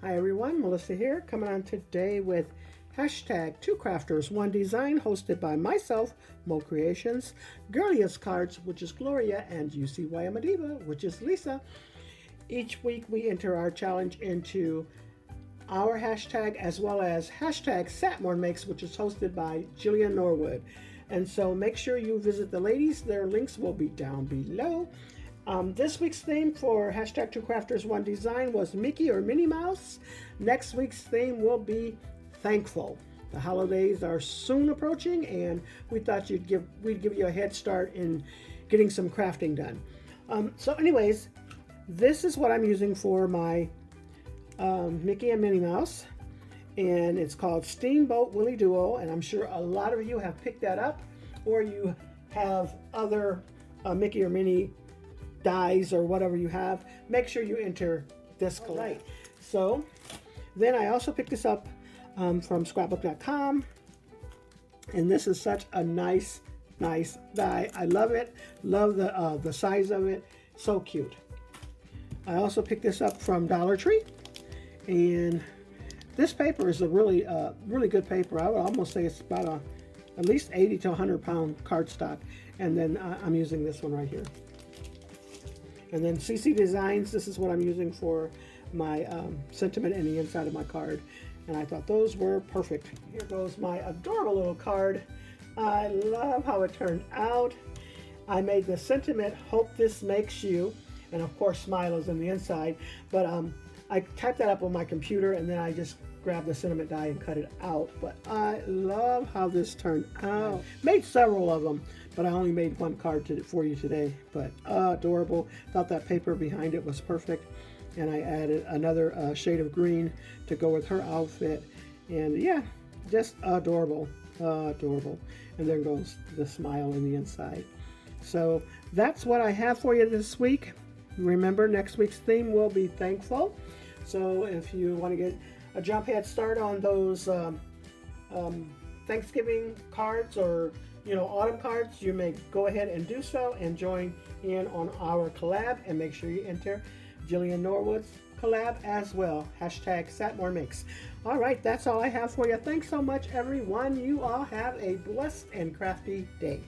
Hi everyone, Melissa here, coming on today with hashtag Two Crafters, One Design, hosted by myself, Mo Creations, Girliest Cards, which is Gloria, and You See Why I'm a Diva, which is Lisa. Each week we enter our challenge into our hashtag as well as hashtag Satmore Makes, which is hosted by Jillian Norwood. And so make sure you visit the ladies. Their links will be down below. This week's theme for hashtag Two Crafters One Design was Mickey or Minnie Mouse. Next week's theme will be Thankful. The holidays are soon approaching, and we thought we'd give you a head start in getting some crafting done. So anyways, this is what I'm using for my Mickey and Minnie Mouse, and it's called Steamboat Willie Duo, and I'm sure a lot of you have picked that up, or you have other Mickey or Minnie dies or whatever you have. Make sure you enter this collab. Right. So then I also picked this up from scrapbook.com, and this is such a nice die. I love it. Love the size of it. So cute. I also picked this up from Dollar Tree, and this paper is a really good paper. I would almost say it's about at least 80 to 100 pound cardstock, and then I'm using this one right here. And then CC Designs, this is what I'm using for my sentiment and the inside of my card. And I thought those were perfect. Here goes my adorable little card. I love how it turned out. I made the sentiment, hope this makes you. And of course, smile is in the inside. But I typed that up on my computer, and then I just grabbed the sentiment die and cut it out. But I love how this turned out. Made several of them, but I only made one card for you today. But adorable. Thought that paper behind it was perfect. And I added another shade of green to go with her outfit. And yeah, just adorable. Adorable. And there goes the smile in the inside. So that's what I have for you this week. Remember, next week's theme will be Thankful. So if you want to get a jump head start on those Thanksgiving cards or autumn cards, you may go ahead and do so and join in on our collab, and make sure you enter Jillian Norwood's collab as well. Hashtag Satmore Mix. All right, that's all I have for you. Thanks so much, everyone. You all have a blessed and crafty day.